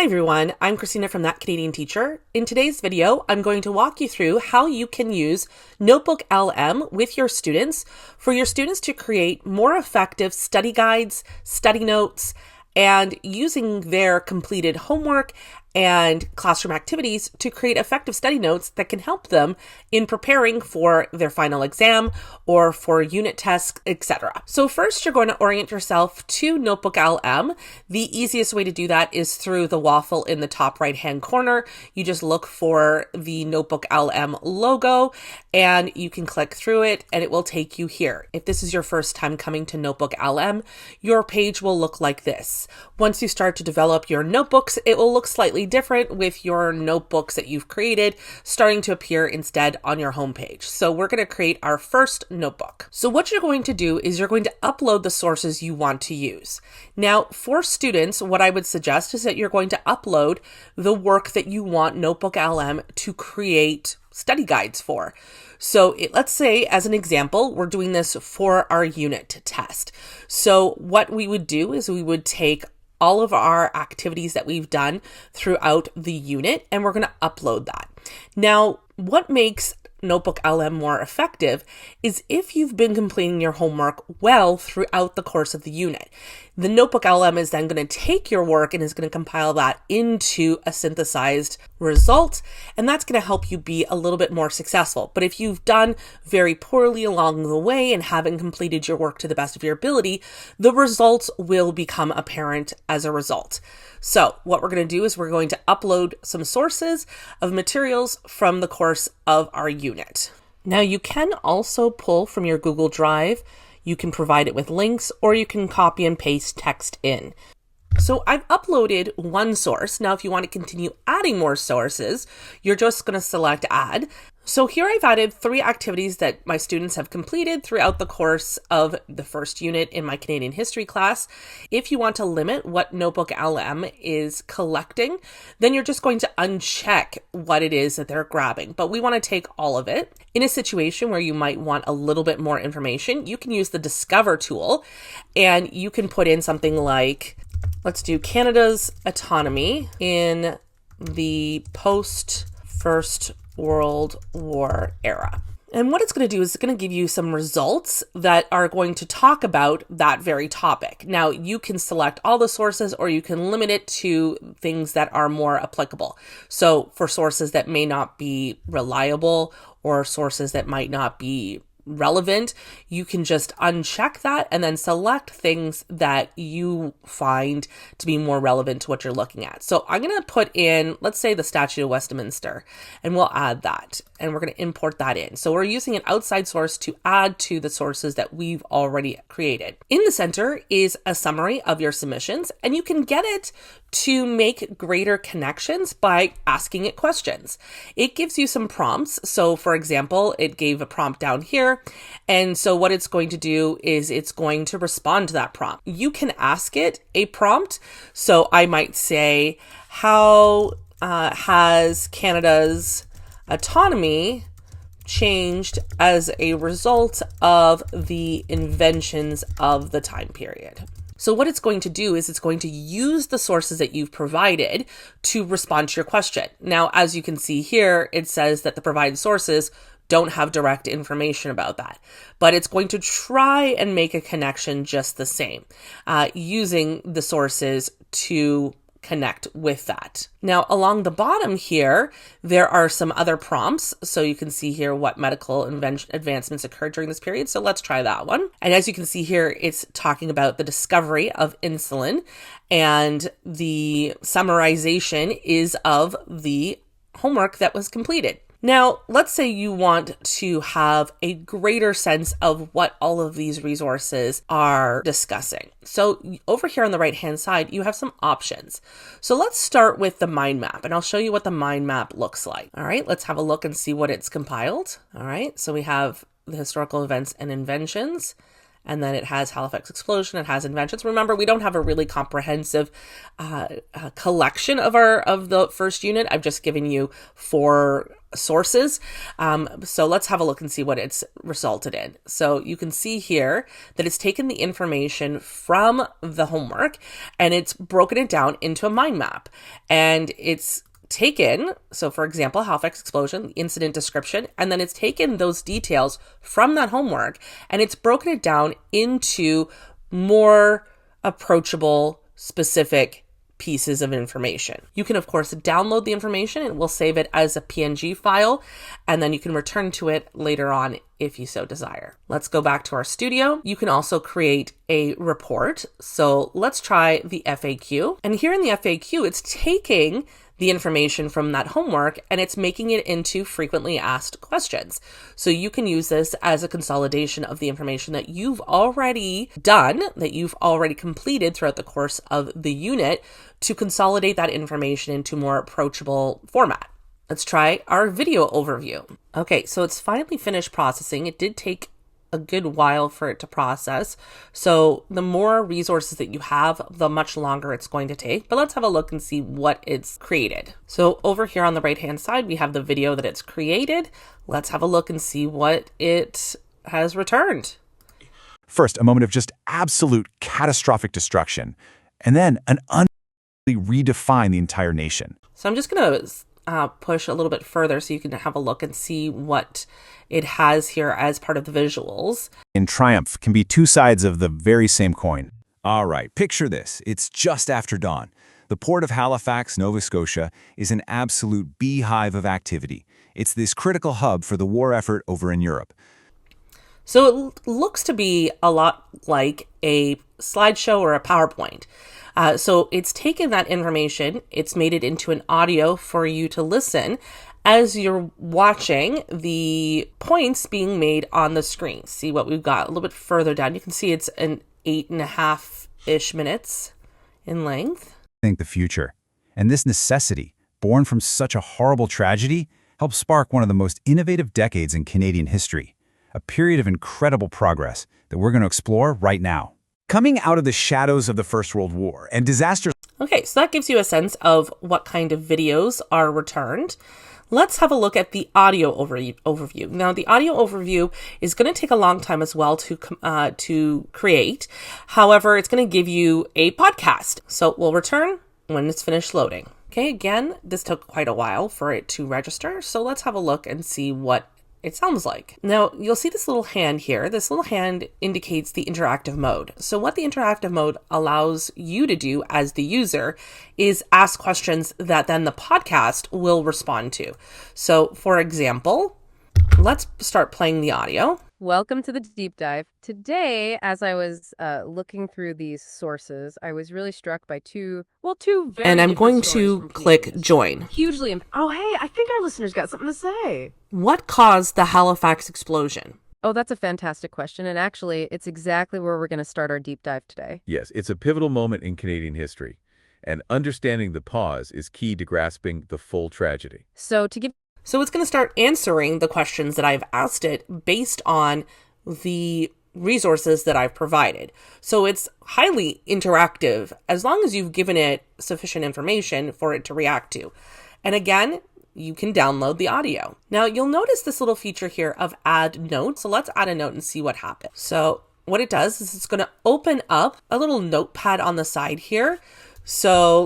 Hi everyone, I'm Christina from That Canadian Teacher. In today's video, I'm going to walk you through how you can use NotebookLM with your students for your students to create more effective study guides, study notes, and using their completed homework and classroom activities to create effective study notes that can help them in preparing for their final exam or for unit tests, etc. So first, you're going to orient yourself to NotebookLM. The easiest way to do that is through the waffle in the top right-hand corner. You just look for the NotebookLM logo and you can click through it and it will take you here. If this is your first time coming to NotebookLM, your page will look like this. Once you start to develop your notebooks, it will look slightly different with your notebooks that you've created starting to appear instead on your homepage. So we're going to create our first notebook. So what you're going to do is you're going to upload the sources you want to use. Now, for students, what I would suggest is that you're going to upload the work that you want NotebookLM to create study guides for. So let's say, as an example, we're doing this for our unit test. So what we would do is we would take all of our activities that we've done throughout the unit, and we're going to upload that. Now, what makes NotebookLM more effective is if you've been completing your homework well throughout the course of the unit. The NotebookLM is then going to take your work and is going to compile that into a synthesized result, and that's going to help you be a little bit more successful. But if you've done very poorly along the way and haven't completed your work to the best of your ability, the results will become apparent as a result. So what we're going to do is we're going to upload some sources of materials from the course of our unit. Now you can also pull from your Google Drive. You can provide it with links, or you can copy and paste text in. So I've uploaded one source. Now, if you want to continue adding more sources, you're just going to select add. So here I've added 3 activities that my students have completed throughout the course of the first unit in my Canadian history class. If you want to limit what NotebookLM is collecting, then you're just going to uncheck what it is that they're grabbing. But we want to take all of it. In a situation where you might want a little bit more information, you can use the Discover tool and you can put in something like, let's do Canada's autonomy in the post-First World War era. And what it's going to do is it's going to give you some results that are going to talk about that very topic. Now, you can select all the sources or you can limit it to things that are more applicable. So for sources that may not be reliable or sources that might not be relevant, you can just uncheck that and then select things that you find to be more relevant to what you're looking at. So I'm going to put in, let's say, the Statute of Westminster, and we'll add that, and we're going to import that in. So we're using an outside source to add to the sources that we've already created. In the center is a summary of your submissions, and you can get it to make greater connections by asking it questions. It gives you some prompts. So for example, it gave a prompt down here. And so what it's going to do is it's going to respond to that prompt. You can ask it a prompt. So I might say, how has Canada's autonomy changed as a result of the inventions of the time period? So what it's going to do is it's going to use the sources that you've provided to respond to your question. Now, as you can see here, it says that the provided sources don't have direct information about that, but it's going to try and make a connection just the same, using the sources to connect with that. Now, along the bottom here, there are some other prompts. So you can see here what medical advancements occurred during this period. So let's try that one. And as you can see here, it's talking about the discovery of insulin, and the summarization is of the homework that was completed. Now, let's say you want to have a greater sense of what all of these resources are discussing. So over here on the right-hand side, you have some options. So let's start with the mind map, and I'll show you what the mind map looks like. All right, let's have a look and see what it's compiled. All right, so we have the historical events and inventions, And then it has Halifax Explosion, it has inventions. Remember, we don't have a really comprehensive collection of the first unit. I've just given you 4 sources. So let's have a look and see what it's resulted in. So you can see here that it's taken the information from the homework and it's broken it down into a mind map. And it's taken, so for example, Halifax Explosion, incident description, and then it's taken those details from that homework and it's broken it down into more approachable, specific pieces of information. You can, of course, download the information. It will save it as a PNG file, and then you can return to it later on if you so desire. Let's go back to our studio. You can also create a report. So let's try the FAQ. And here in the FAQ, it's taking the information from that homework and it's making it into frequently asked questions. So you can use this as a consolidation of the information that you've already done, that you've already completed throughout the course of the unit, to consolidate that information into more approachable format. Let's try our video overview. Okay, so it's finally finished processing. It did take a good while for it to process. So the more resources that you have, the much longer it's going to take. But let's have a look and see what it's created. So over here on the right-hand side, we have the video that it's created. Let's have a look and see what it has returned. First, a moment of just absolute catastrophic destruction, and then an redefine the entire nation. So I'm just going to push a little bit further so you can have a look and see what it has here as part of the visuals. In triumph can be 2 sides of the very same coin. All right, picture this. It's just after dawn. The port of Halifax, Nova Scotia, is an absolute beehive of activity. It's this critical hub for the war effort over in Europe. So it looks to be a lot like a slideshow or a PowerPoint. So it's taken that information, it's made it into an audio for you to listen as you're watching the points being made on the screen. See what we've got a little bit further down. You can see it's an 8.5-ish minutes in length. I think the future. And this necessity, born from such a horrible tragedy, helped spark one of the most innovative decades in Canadian history. A period of incredible progress that we're going to explore right now. Coming out of the shadows of the First World War and disasters. Okay, so that gives you a sense of what kind of videos are returned. Let's have a look at the audio overview. Now, the audio overview is going to take a long time as well to create. However, it's going to give you a podcast. So we'll return when it's finished loading. Okay, again, this took quite a while for it to register. So let's have a look and see what it sounds like. Now, you'll see this little hand here. This little hand indicates the interactive mode. So what the interactive mode allows you to do as the user is ask questions that then the podcast will respond to. So for example, let's start playing the audio. Welcome to the deep dive. Today, as I was looking through these sources, I was really struck by two very And I'm going different to stories from click Canadians. join. Hugely. Oh, hey, I think our listeners got something to say. What caused the Halifax explosion? Oh, that's a fantastic question. And actually, it's exactly where we're going to start our deep dive today. Yes, it's a pivotal moment in Canadian history, and understanding the pause is key to grasping the full tragedy. So it's going to start answering the questions that I've asked it based on the resources that I've provided. So it's highly interactive as long as you've given it sufficient information for it to react to. And again, you can download the audio. Now you'll notice this little feature here of add note. So let's add a note and see what happens. So what it does is it's going to open up a little notepad on the side here. So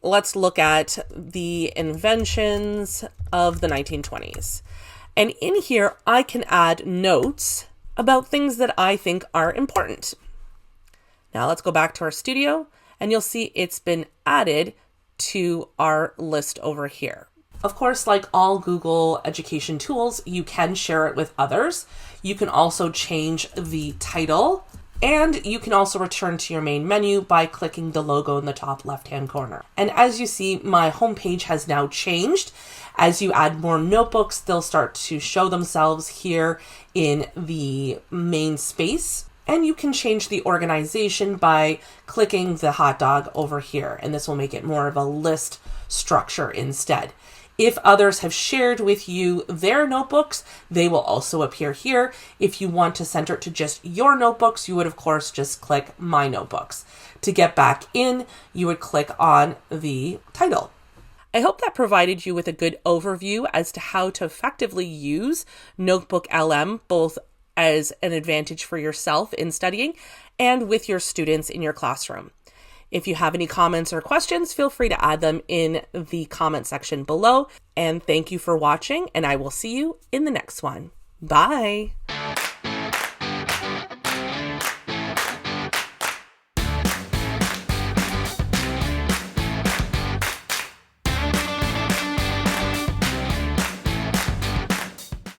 let's look at the inventions of the 1920s. And in here, I can add notes about things that I think are important. Now let's go back to our studio and you'll see it's been added to our list over here. Of course, like all Google education tools, you can share it with others. You can also change the title. And you can also return to your main menu by clicking the logo in the top left-hand corner. And as you see, my homepage has now changed. As you add more notebooks, they'll start to show themselves here in the main space. And you can change the organization by clicking the hot dog over here. And this will make it more of a list structure instead. If others have shared with you their notebooks, they will also appear here. If you want to center it to just your notebooks, you would of course just click My Notebooks. To get back in, you would click on the title. I hope that provided you with a good overview as to how to effectively use NotebookLM, both as an advantage for yourself in studying and with your students in your classroom. If you have any comments or questions, feel free to add them in the comment section below. And thank you for watching, and I will see you in the next one. Bye.